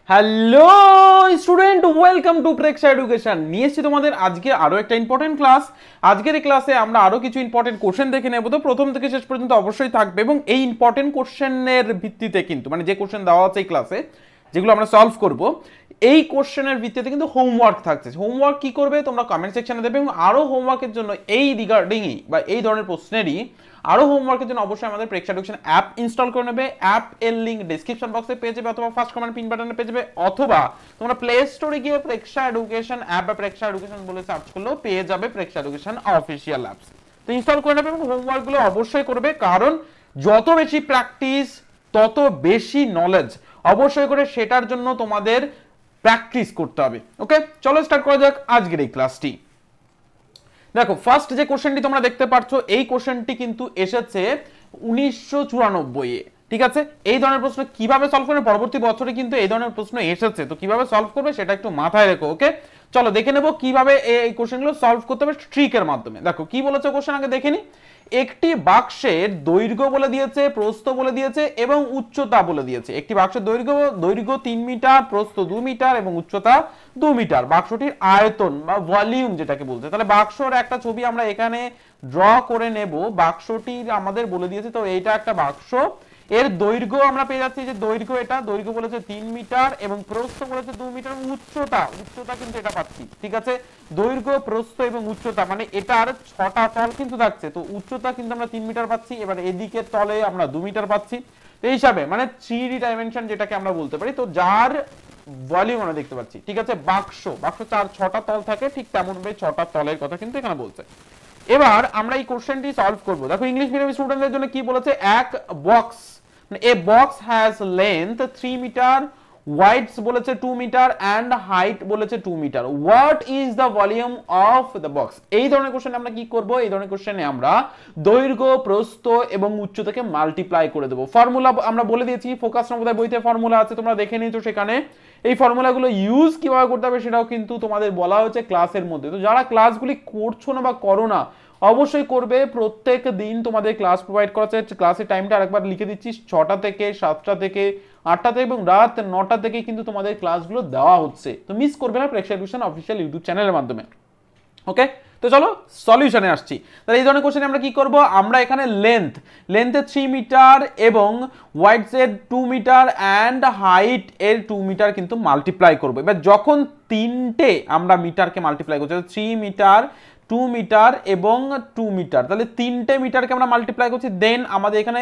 Hello student, welcome to Preksha education. নিয়ে এসেছি তোমাদের আজকে আরো একটা ইম্পর্টেন্ট ক্লাস। আজকের এই ক্লাসে আমরা আরো কিছু ইম্পর্টেন্ট কোশ্চেন দেখে নেব। তো প্রথম থেকে শেষ পর্যন্ত অবশ্যই থাকবে এবং এই ইম্পর্টেন্ট কোশ্চেনের ভিত্তিতে কিন্তু মানে যে কোশ্চেন দেওয়া আছে এই ক্লাসে, যেগুলো আমরা সলভ করব, এই কোশ্চেনের ভিত্তিতে কিন্তু হোমওয়ার্ক থাকছে। হোমওয়ার্ক কি করবে তোমরা কমেন্ট সেকশনে দেবে, এবং আরো হোমওয়ার্কের জন্য এই রিগার্ডিংই বা এই ধরনের প্রশ্নেরই আরো হোমওয়ার্কের জন্য অবশ্যই আমাদের প্রেক্ষা এডুকেশন অ্যাপ ইনস্টল করে নেবে। অ্যাপ এর লিংক ডেসক্রিপশন বক্সে পেয়ে যাবে, অথবা ফার্স্ট কমেন্ট পিন বাটনে পেয়ে যাবে, অথবা তোমরা প্লে স্টোরে গিয়ে প্রেক্ষা এডুকেশন অ্যাপ বা প্রেক্ষা এডুকেশন বলে সার্চ করলেও পেয়ে যাবে প্রেক্ষা এডুকেশন অফিসিয়াল অ্যাপস। তো ইনস্টল করে নেবে এবং হোমওয়ার্কগুলো অবশ্যই করবে, কারণ যত বেশি প্র্যাকটিস তত বেশি নলেজ। অবশ্যই করে সেটার জন্য তোমাদের প্র্যাকটিস করতে হবে। ওকে, চলো স্টার্ট করা যাক আজকের এই ক্লাসটি। দেখো, ফার্স্ট যে কোশ্চেনটি তোমরা দেখতে পাচ্ছ, এই কোশ্চেনটি কিন্তু এসেছে 1994 এ। ঠিক আছে, এই ধরনের প্রশ্ন কিভাবে সলভ করবে, পরবর্তী বছরে কিন্তু এই ধরনের প্রশ্ন এসেছে, তো কিভাবে সলভ করবে সেটা একটু মাথায় রেখো। ওকে, চলো দেখে নেবো কিভাবে এই কোশ্চেনগুলো সলভ করতে হবে ট্রিকের মাধ্যমে। দেখো কি বলেছে কোশ্চেন, আগে দেখে নি। একটি বাক্সের দৈর্ঘ্য বলে দিয়েছে, প্রস্থ বলে দিয়েছে এবং উচ্চতা বলে দিয়েছে। একটি বাক্সের দৈর্ঘ্য 3 মিটার, প্রস্থ 2 মিটার এবং উচ্চতা 2 মিটার। বাক্সটির আয়তন বা ভলিউম যেটাকে বলছে, তাহলে বাক্সর একটা ছবি আমরা এখানে ড্র করে নেব। বাক্সটির আমাদের বলে দিয়েছে, তো এইটা একটা বাক্স। এর দৈর্ঘ্য আমরা পেয়ে যাচ্ছি যে দৈর্ঘ্য, এটা দৈর্ঘ্য বলেছে 3 মিটার এবং প্রস্থ বলেছে 2 মিটার এবং উচ্চতা কিন্তু এটা পাচ্ছি। ঠিক আছে, দৈর্ঘ্য, প্রস্থ এবং উচ্চতা মানে এটার 6টা তল কিন্তু থাকছে। তো উচ্চতা কিন্তু আমরা 3 মিটার পাচ্ছি, এবার এদিকে তলে আমরা 2 মিটার পাচ্ছি। তো এই হিসাবে মানে 3D ডাইমেনশন যেটাকে আমরা বলতে পারি, তো যার ভলিউম আমরা দেখতে পাচ্ছি। ঠিক আছে, বাক্স 6টা তল থাকে, ঠিক তেমন ভাবে 6টা তলের কথা কিন্তু এখানে বলছে। এবার আমরা এই কোশ্চেনটি সলভ করব। দেখো ইংলিশ মিডিয়াম স্টুডেন্টদের জন্য কি বলেছে, এক box, a box has length 3 metre, width বলেছে 2 মিটার এন্ড হাইট বলেছে 2 metre. What is the volume of the box? এই ধরনের কোশ্চেনে আমরা কি করব, এই ধরনের কোশ্চেনে আমরা দৈর্ঘ্য, প্রস্থ এবং উচ্চতাকে মাল্টিপ্লাই করে দেব। ফর্মুলা আমরা বলে দিয়েছি, ফোকাস নবোদয় বইতে ফর্মুলা আছে, তোমরা দেখে নিয়েছো সেখানে। এই ফর্মুলাগুলো ইউজ কিভাবে করতে হবে সেটাও কিন্তু তোমাদের বলা হয়েছে ক্লাসের মধ্যে। তো যারা ক্লাসগুলি করছো না বা করো না, অবশ্যই করবে। প্রত্যেক দিন তোমাদের ক্লাস প্রোভাইড করা হচ্ছে। ক্লাসের টাইমটা আরেকবার লিখে দিচ্ছি, 6টা থেকে 7টা থেকে 8টা থেকে এবং রাত 9টা থেকে কিন্তু তোমাদের ক্লাসগুলো দেওয়া হচ্ছে। তো মিস করবে না প্রেক্ষা এডুকেশন অফিসিয়াল ইউটিউব চ্যানেলের মাধ্যমে। ওকে, তো চলো সলিউশনে আসছি। তাহলে এই ধরনের কোশ্চেনে আমরা কি করব, আমরা এখানে লেন্থে 3 মিটার এবং ওয়াইডস এর 2 মিটার এন্ড হাইট এর 2 মিটার কিন্তু মাল্টিপ্লাই করব। এবার যখন তিনটে আমরা মিটারকে মাল্টিপ্লাই করছি, 3 মিটার, 2 মিটার এবং 2 মিটার, তাহলে তিনটে মিটারকে আমরা মাল্টিপ্লাই করছি, দেন আমাদের এখানে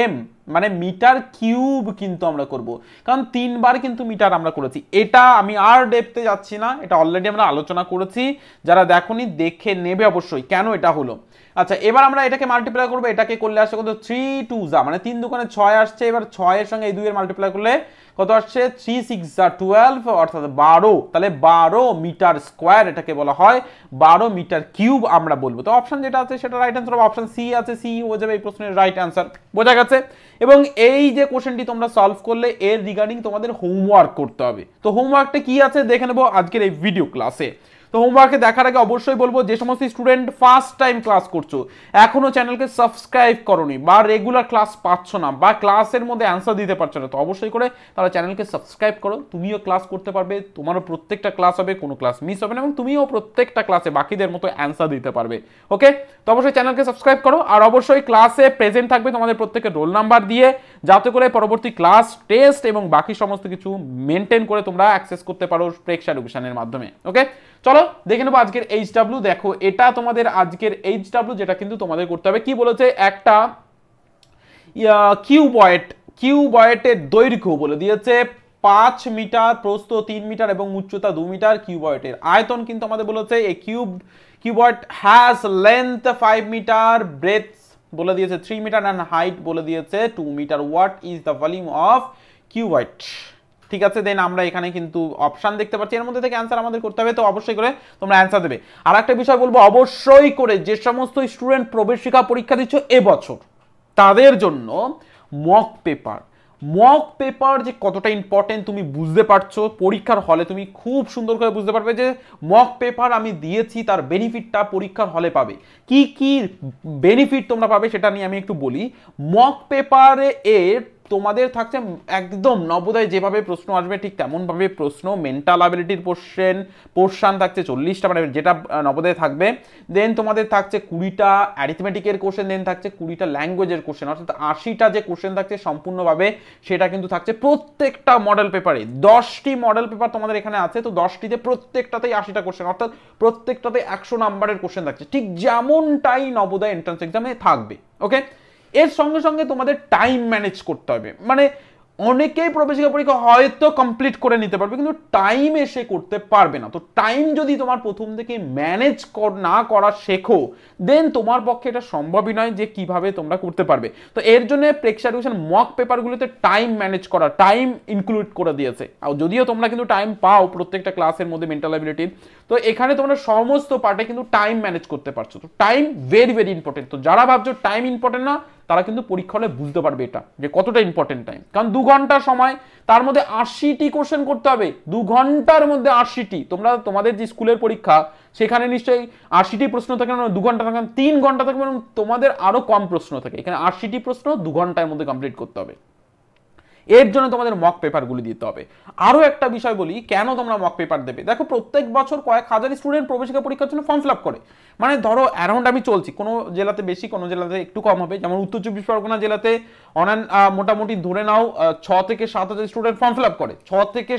এম মানে মিটার কিউব কিন্তু আমরা করব, কারণ 3বার কিন্তু মিটার আমরা করেছি। এটা আমি আর ডেপথে যাচ্ছি না, এটা অলরেডি আমরা আলোচনা করেছি, যারা দেখোনি দেখে নেবে অবশ্যই কেন এটা হলো। আচ্ছা, এবার আমরা এটাকে মাল্টিপ্লাই করবো। এটাকে করলে আসছে কত, 3 2 যা মানে 3 দুগুণে 6 আসছে। এবার 6 এর সঙ্গে এই 2 এর মাল্টিপ্লাই করলে কত আসছে, 3 6 যা 12 অর্থাৎ 12। তাহলে 12 মিটার স্কোয়ার এটাকে বলা হয়, 12 মিটার কিউব আমরা বলবো। তো অপশন যেটা আছে সেটা রাইট অ্যান্সার হবে, অপশন সি আছে, সি হয়ে যাবে এই প্রশ্নের রাইট অ্যান্সার। বোঝা গেছে? এবং এই যে কোশ্চেনটি তোমরা সলভ করলে এর রিগার্ডিং তোমাদের হোমওয়ার্ক করতে হবে। তো হোমওয়ার্কটা কি আছে দেখে নেবো আজকের এই ভিডিও ক্লাসে। তো হোমওয়ার্কে দেখার আগে অবশ্যই বলবো, যে সমস্ত স্টুডেন্ট ফার্স্ট টাইম ক্লাস করছো, এখনো চ্যানেলকে সাবস্ক্রাইব করোনি বা রেগুলার ক্লাস পাচ্ছ না বা ক্লাসের মধ্যে অ্যান্সার দিতে পারছো না, তো অবশ্যই করে তারা চ্যানেলকে সাবস্ক্রাইব করো। তুমিও ক্লাস করতে পারবে, তোমারও প্রত্যেকটা ক্লাস হবে, কোনো ক্লাস মিস হবে না এবং তুমিও প্রত্যেকটা ক্লাসে বাকিদের মতো অ্যান্সার দিতে পারবে। ওকে, তো অবশ্যই চ্যানেলকে সাবস্ক্রাইব করো, আর অবশ্যই ক্লাসে প্রেজেন্ট থাকবে তোমাদের প্রত্যেকের রোল নাম্বার দিয়ে, যাতে করে পরবর্তী ক্লাস, টেস্ট এবং বাকি সমস্ত কিছু মেনটেন করে তোমরা অ্যাক্সেস করতে পারো প্রেক্ষা এডুকেশনের মাধ্যমে। ওকে, চলো দেখে নেবো আজকের এইচডব্লিউ। দেখো এটা তোমাদের আজকের এইচডব্লিউ, যেটা কিন্তু তোমাদের করতে হবে। কি বলেছে, একটা কিউবয়েটের দৈর্ঘ্য বলে দিয়েছে 5 মিটার, প্রস্থ 3 মিটার এবং উচ্চতা 2 মিটার। কিউবয়েটের আয়তন কিন্তু আমাদের বলেছে, এই cuboid has length 5 metre, breadth বলে দিয়েছে 3 মিটার এন্ড হাইট বলে দিয়েছে 2 metre. What is the volume of cuboid? ঠিক আছে, দেন আমরা এখানে কিন্তু অপশন দেখতে পাচ্ছি, এর মধ্যে থেকে অ্যান্সার আমাদের করতে হবে। তো অবশ্যই করে তোমরা অ্যান্সার দেবে। আর একটা বিষয় বলবো, অবশ্যই করে যে সমস্ত স্টুডেন্ট প্রবেশিকা পরীক্ষা দিচ্ছ এবছর, তাদের জন্য মক পেপার যে কতটা ইম্পর্টেন্ট তুমি বুঝতে পারছো। পরীক্ষার হলে তুমি খুব সুন্দর করে বুঝতে পারবে যে মক পেপার আমি দিয়েছি, তার বেনিফিটটা পরীক্ষার হলে পাবে। কি কি বেনিফিট তোমরা পাবে সেটা নিয়ে আমি একটু বলি। মক পেপারে এর তোমাদের থাকছে একদম নবোদয় যেভাবে প্রশ্ন আসবে ঠিক তেমনভাবে প্রশ্ন, মেন্টাল অ্যাবিলিটির পোর্শন থাকছে 40টা, মানে যেটা নবোদয় থাকবে। দেন তোমাদের থাকছে 20টা অ্যারিথমেটিকের কোশ্চেন, দেন থাকছে 20টা ল্যাঙ্গুয়েজের কোশ্চেন, অর্থাৎ 80টা যে কোশ্চেন থাকছে সম্পূর্ণভাবে সেটা কিন্তু থাকছে প্রত্যেকটা মডেল পেপারে। 10টি মডেল পেপার তোমাদের এখানে আছে, তো 10টিতে প্রত্যেকটাতেই 80টা কোশ্চেন, অর্থাৎ প্রত্যেকটাতে 100 নাম্বারের কোশ্চেন থাকছে, ঠিক যেমনটাই নবোদয় এন্ট্রান্স এক্সামে থাকবে। ওকে, এর সঙ্গে সঙ্গে তোমাদের টাইম ম্যানেজ করতে হবে। মানে অনেকেই প্রবেশিকা পরীক্ষা হয়তো কমপ্লিট করে নিতে পারবে, কিন্তু টাইম এসে করতে পারবে না। তো টাইম যদি তোমার প্রথম থেকে ম্যানেজ না করা শেখো, দেন তোমার পক্ষে এটা সম্ভবই নয় যে কিভাবে তোমরা করতে পারবে। তো এর জন্য প্রেক্ষা এডুকেশন মক পেপারগুলোতে টাইম ম্যানেজ করা, টাইম ইনক্লুড করে দিয়েছে। আর যদিও তোমরা কিন্তু টাইম পাও প্রত্যেকটা ক্লাসের মধ্যে মেন্টাল অ্যাবিলিটির, তো এখানে তোমরা সমস্ত পার্টে কিন্তু টাইম ম্যানেজ করতে পারছো। তো টাইম ভেরি ভেরি ইম্পর্টেন্ট। তো যারা ভাবছো টাইম ইম্পর্টেন্ট না, তারা কিন্তু পরীক্ষা হলে বুঝতে পারবে এটা যে কতটা ইম্পর্টেন্ট টাইম। কারণ 2 ঘন্টা সময়, তার মধ্যে 80টি কোশ্চেন করতে হবে 2 ঘন্টার মধ্যে 80টি। তোমরা তোমাদের যে স্কুলের পরীক্ষা সেখানে নিশ্চয়ই 80টি প্রশ্ন থাকে না, 2 ঘন্টা থাকে, 3 ঘন্টা থাকে, মানে তোমাদের আরো কম প্রশ্ন থাকে। এখানে 80টি প্রশ্ন 2 ঘন্টার মধ্যে কমপ্লিট করতে হবে। এর জন্য তোমাদের মক পেপারগুলি দিতে হবে। আরো একটা বিষয় বলি, কেন তোমরা মক পেপার দেবে। দেখো, প্রত্যেক বছর কয়েক হাজার স্টুডেন্ট প্রবেশিকা পরীক্ষার জন্য ফর্ম ফিল আপ করে। মানে ধরো অ্যারাউন্ড আমি চলছি, কোনো জেলাতে বেশি, কোনো জেলাতে একটু কম হবে। যেমন উত্তর 24 পরগনা জেলাতে মোটামুটি ধরে নাও 6 থেকে 7 হাজার স্টুডেন্ট ফর্ম ফিল আপ করে। 6 থেকে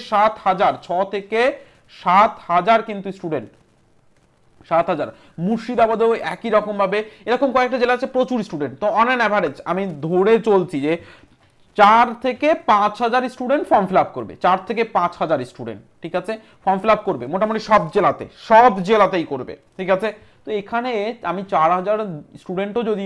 7 হাজার কিন্তু স্টুডেন্ট, 7,000। মুর্শিদাবাদেও একই রকম ভাবে, এরকম কয়েকটা জেলা আছে প্রচুর স্টুডেন্ট। তো অন অ্যান অ্যাভারেজ আমি ধরে চলছি যে 4 থেকে 5 হাজার স্টুডেন্ট ফর্ম ফিল আপ করবে। 4 থেকে 5 হাজার স্টুডেন্ট, ঠিক আছে, ফর্ম ফিল আপ করবে মোটামুটি সব জেলাতেই করবে, ঠিক আছে। তো এখানে আমি 4,000 স্টুডেন্টও যদি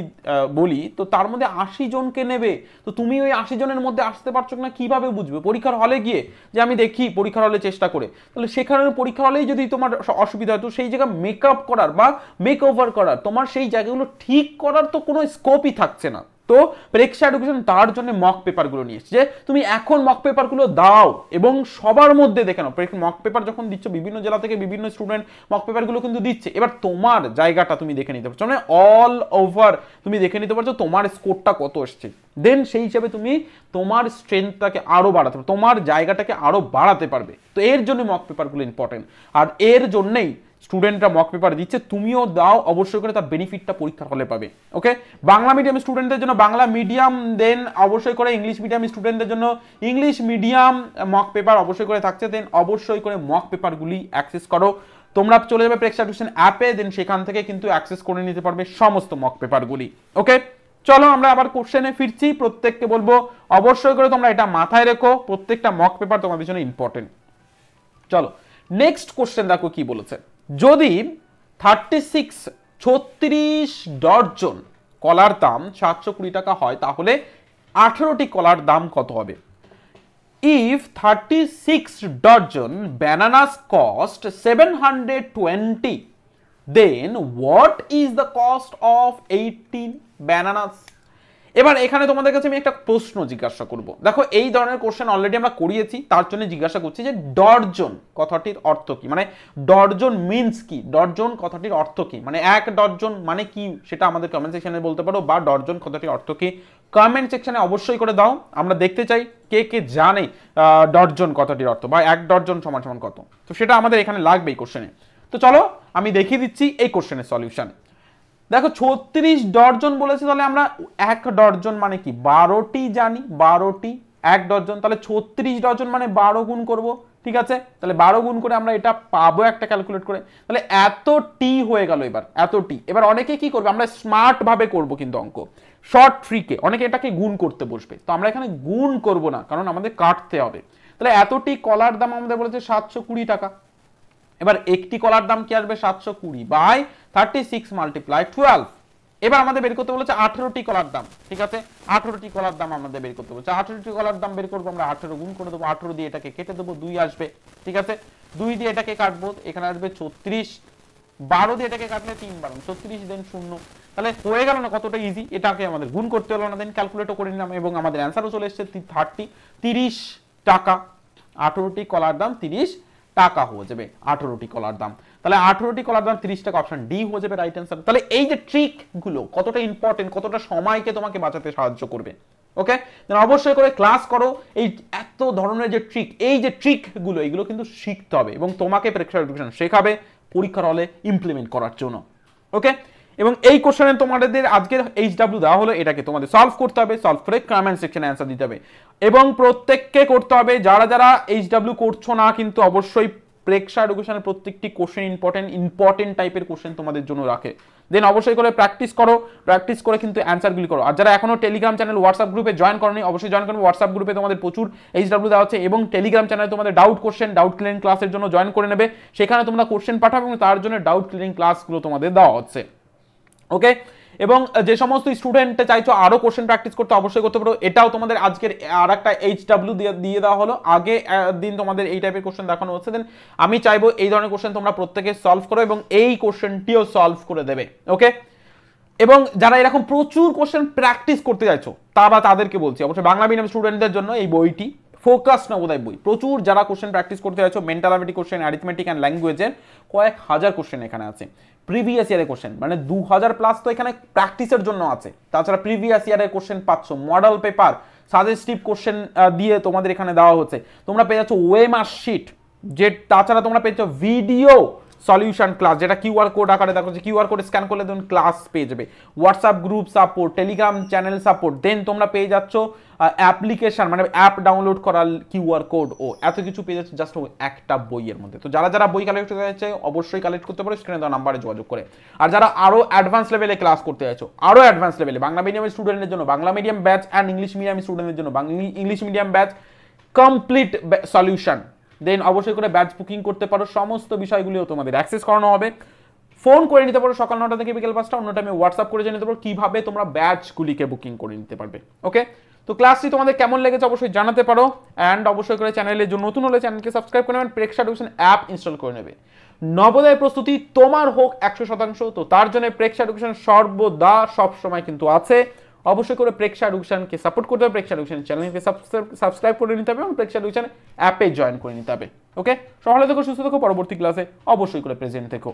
বলি, তো তার মধ্যে 80 জনকে নেবে। তো তুমি ওই 80 জনের মধ্যে আসতে পারছো না কিভাবে বুঝবে? পরীক্ষার হলে গিয়ে যে আমি দেখি পরীক্ষার হলে চেষ্টা করে, তাহলে সেখানে পরীক্ষার হলেই যদি তোমার অসুবিধা হয়, তো সেই জায়গা মেকআপ করার বা মেক ওভার করার, তোমার সেই জায়গাগুলো ঠিক করার তো কোনো স্কোপই থাকছে না। তো প্রেক্ষা এডুকেশন তার জন্য মক পেপারগুলো নিয়ে এসেছে যে তুমি এখন মক পেপারগুলো দাও এবং সবার মধ্যে দেখে নাও। মক পেপার যখন দিচ্ছ, বিভিন্ন জেলা থেকে বিভিন্ন স্টুডেন্ট মক পেপারগুলো কিন্তু দিচ্ছে, এবার তোমার জায়গাটা তুমি দেখে নিতে পারছো, মানে অল ওভার তুমি দেখে নিতে পারছো তোমার স্কোরটা কত এসছে। দেন সেই হিসাবে তুমি তোমার স্ট্রেংথটাকে আরো বাড়াতে পারবে, তোমার জায়গাটাকে আরো বাড়াতে পারবে। তো এর জন্য মক পেপারগুলো ইম্পর্টেন্ট, আর এর জন্যই স্টুডেন্টরা মক পেপার দিচ্ছে, তুমিও দাও অবশ্যই করে, তার বেনিফিটটা পরীক্ষার হলে পাবে। ওকে, বাংলা মিডিয়াম স্টুডেন্টদের জন্য বাংলা মিডিয়াম, দেন অবশ্যই করে ইংলিশ মিডিয়াম স্টুডেন্টদের জন্য ইংলিশ মিডিয়াম মক পেপার অবশ্যই করে থাকছে। দেন অবশ্যই করে মক পেপারগুলি অ্যাক্সেস করো। তোমরা চলে যাবে প্রেক্ষা এডুকেশন অ্যাপে, দেন সেখান থেকে কিন্তু অ্যাক্সেস করে নিতে পারবে সমস্ত মক পেপারগুলি। ওকে, চলো আমরা আবার কোশ্চেনে ফিরছি। প্রত্যেককে বলবো অবশ্যই করে তোমরা এটা মাথায় রেখো, প্রত্যেকটা মক পেপার তোমাদের জন্য ইম্পর্টেন্ট। চলো নেক্সট কোশ্চেন দেখো কি বলেছে। যদি 36 ডজন কলার দাম 720 টাকা হয়, তাহলে 18টি কলার দাম কত হবে? If 36 dozen bananas cost 720, then what is the cost of 18 bananas? এবার এখানে তোমাদের কাছে আমি একটা প্রশ্ন জিজ্ঞাসা করব। দেখো, এই ধরনের কোশ্চেন অলরেডি আমরা করিয়েছি, তার জন্য জিজ্ঞাসা করছি যে ডর্জন কথাটির অর্থ কি, মানে ডর্জন মিন্স কি, ডর্জন কথাটির অর্থ কি, মানে 1 ডর্জন মানে কি, সেটা আমাদের কমেন্ট সেকশনে বলতে পারো, বা ডর্জন কথাটির অর্থ কি কমেন্ট সেকশনে অবশ্যই করে দাও। আমরা দেখতে চাই কে কে জানে ডর্জন কথাটির অর্থ, বা 1 ডর্জন সমান সমান কত। তো সেটা আমাদের এখানে লাগবে এই কোশ্চেনে। তো চলো আমি দেখিয়ে দিচ্ছি এই কোশ্চেনের সলিউশন। দেখো, 36 ডর্জন বলেছে, তাহলে আমরা 1 ডর্জন মানে কি 12টি জানি, 12টি 1 ডর্জন, তাহলে 36 ডর্জন মানে 12 গুণ করব, ঠিক আছে। তাহলে 12 গুণ করে আমরা এটা পাবো একটা ক্যালকুলেট করে, তাহলে এত টি হয়ে গেল। এত টি। এবার অনেকে কি করবে, আমরা স্মার্ট ভাবে করব কিন্তু অঙ্ক, শর্ট ট্রিকে অনেকে এটাকে গুণ করতে বসবে। তো আমরা এখানে গুণ করব না, কারণ আমাদের কাটতে হবে। তাহলে এতটি কলার দাম আমাদের বলেছে 720 টাকা। এবার একটি কলার দাম কি আসবে, 720 বাই 36 মাল্টিপ্লাই 12। এবার আমাদের বের করতে বলেছে 18টি কলার দাম, ঠিক আছে। 18টি কলার দাম আমাদের বের করতে বলেছে। 18টি কলার দাম বের করবো আমরা, 18 গুণ করে দেবো, 18 দিয়ে এটাকে কেটে দেবো, 2 আসবে, ঠিক আছে। 2 দিয়ে এটাকে কাটবো, এখানে আসবে 36, 12 দিয়ে এটাকে কাটলে 3 12 36, দেন 0। তাহলে হয়ে গেল না কতটা ইজি, এটাকে আমাদের গুণ করতে হলো না, দেন ক্যালকুলেটও করে নিলাম এবং আমাদের অ্যান্সারও চলে এসেছে 30 টাকা। 18টি কলার দাম 30 টাকা হয়ে যাবে, 18টি কলার দাম। তাহলে 18টি কলার দাম 30 টাকা, অপশন ডি হয়ে যাবে রাইট অ্যান্সার। তাহলে এই যে ট্রিক গুলো কতটা ইম্পর্টেন্ট, কতটা সময়কে তোমাকে বাঁচাতে সাহায্য করবে। ওকে, দেন অবশ্যই করে ক্লাস করো। এই এত ধরনের যে ট্রিক, এই যে ট্রিকগুলো, এইগুলো কিন্তু শিখতে হবে এবং তোমাকে প্রেক্ষা এডুকেশন শেখাবে পরীক্ষার হলে ইমপ্লিমেন্ট করার জন্য। ওকে, এবং এই কোশ্চেনে তোমাদের আজকের HW দেওয়া হলো, এটাকে তোমাদের সলভ করতে হবে, সলভ করে কমেন্ট সেকশনে অ্যান্সার দিতে হবে এবং প্রত্যেককে করতে হবে। যারা যারা HW করছো না কিন্তু অবশ্যই প্রেক্ষা এডুকেশনের প্রত্যেকটি কোশ্চেন ইম্পর্টেন্ট টাইপের কোশ্চেন তোমাদের জন্য রাখে। দেন অবশ্যই করে প্র্যাকটিস করো, প্র্যাকটিস করে কিন্তু অ্যান্সারগুলি করো। আর যারা এখনো টেলিগ্রাম চ্যানেল হোয়াটসঅ্যাপ গ্রুপে জয়েন করোনি, অবশ্যই জয়েন করবে। হোয়াটসঅ্যাপ গ্রুপে তোমাদের প্রচুর HW দেওয়া হচ্ছে এবং টেলিগ্রাম চ্যানেলে তোমাদের ডাউট ক্লিয়ারিং ক্লাসের জন্য জয়েন করে নেবে। সেখানে তোমরা কোশ্চেন পাঠাবে এবং তার জন্য ডাউট ক্লিয়ারিং ক্লাসগুলো তোমাদের দেওয়া হচ্ছে। ওকে, এবং যে সমস্ত স্টুডেন্ট চাইছো আরো কোশ্চেন প্র্যাকটিস করতে, অবশ্যই করতে পারো। এটাও তোমাদের আজকের আর একটা HW দিয়ে দেওয়া হলো। আগে দিন তোমাদের এই টাইপের কোশ্চেন দেখানো হচ্ছে, দেন আমি চাইবো এই ধরনের কোশ্চেন তোমরা প্রত্যেকে সলভ করো এবং এই কোশ্চেনটিও সলভ করে দেবে। ওকে, এবং যারা এরকম প্রচুর কোশ্চেন প্র্যাকটিস করতে চাইছো তাদেরকে বলছি, অবশ্যই বাংলা মিডিয়াম স্টুডেন্টদের জন্য এই বইটি ফোকাস নবোদয় বই। প্রচুর যারা কোশ্চেন প্র্যাকটিস করতে চাইছো, mental ability question, arithmetic and ল্যাঙ্গুয়েজের কয়েক হাজার কোশ্চেন এখানে আছে। প্রিভিয়াস ইয়ারের কোশ্চেন মানে 2000 প্লাস তো এখানে প্র্যাকটিসের জন্য আছে। তাছাড়া প্রিভিয়াস ইয়ারের কোশ্চেন পাচ্ছ, মডেল পেপার, সাজেস্টিভ কোশ্চেন দিয়ে তোমাদের এখানে দেওয়া হচ্ছে। তোমরা পেয়ে যাচ্ছ ওয়েমার শিট, যে তাছাড়া তোমরা পেয়ে যাচ্ছ ভিডিও সলিউশন ক্লাস, যেটা কিউআর কোড আকারে দেখো, যে কিউআর কোড স্ক্যান করলে তুমি ক্লাস পেয়ে যাবে। WhatsApp group support, Telegram channel support, then তোমরা পেয়ে যাচ্ছ অ্যাপ্লিকেশন মানে অ্যাপ ডাউনলোড করার কিউআর কোড, ও এত কিছু পেয়ে যাচ্ছে জাস্ট একটা বইয়ের মধ্যে। তো যারা যারা বই কালেক্ট করতে চাইছে অবশ্যই কালেক্ট করতে পারো স্ক্রিনে দেওয়া নাম্বারে যোগাযোগ করে। আর যারা আরো অ্যাডভান্স লেভেলে ক্লাস করতে চাইছো, আরো অ্যাডভান্স লেভেলে বাংলা মিডিয়ামের স্টুডেন্টদের জন্য Bangla medium batch and English medium স্টুডেন্টদের জন্য English medium batch complete solution, then অবশ্যই করে ব্যাচ বুকিং করতে পারো। সমস্ত বিষয়গুলিও তোমাদের অ্যাক্সেস করানো হবে। ফোন করে নিতে পারো সকাল 9টা থেকে বিকেল 5টা, অন্য টাইমে হোয়াটসঅ্যাপ করে জেনে নিতে পারো কিভাবে তোমরা ব্যাচগুলিকে বুকিং করে নিতে পারবে। ওকে, তো ক্লাসটি তোমাদের কেমন লেগেছে অবশ্যই জানাতে পারো। অ্যান্ড অবশ্যই করে চ্যানেলে যে নতুন হলে চ্যানেলকে সাবস্ক্রাইব করে নেবেন, প্রেক্ষা এডুকেশন অ্যাপ ইনস্টল করে নেবে। নবোদয় প্রস্তুতি তোমার হোক 100%। তো তার জন্য প্রেক্ষা এডুকেশন সর্বদা সবসময় কিন্তু আছে। অবশ্যই করে প্রেক্ষা এডুকেশনকে সাপোর্ট করতে হবে, প্রেক্ষা এডুকেশন চ্যানেলকে সাবস্ক্রাইব করে নিতে হবে এবং প্রেক্ষা এডুকেশন অ্যাপে জয়েন করে নিতে হবে। ওকে, সকালে থেকো, সুস্থ থেকো, পরবর্তী ক্লাসে অবশ্যই করে প্রেজেন্ট থেকো।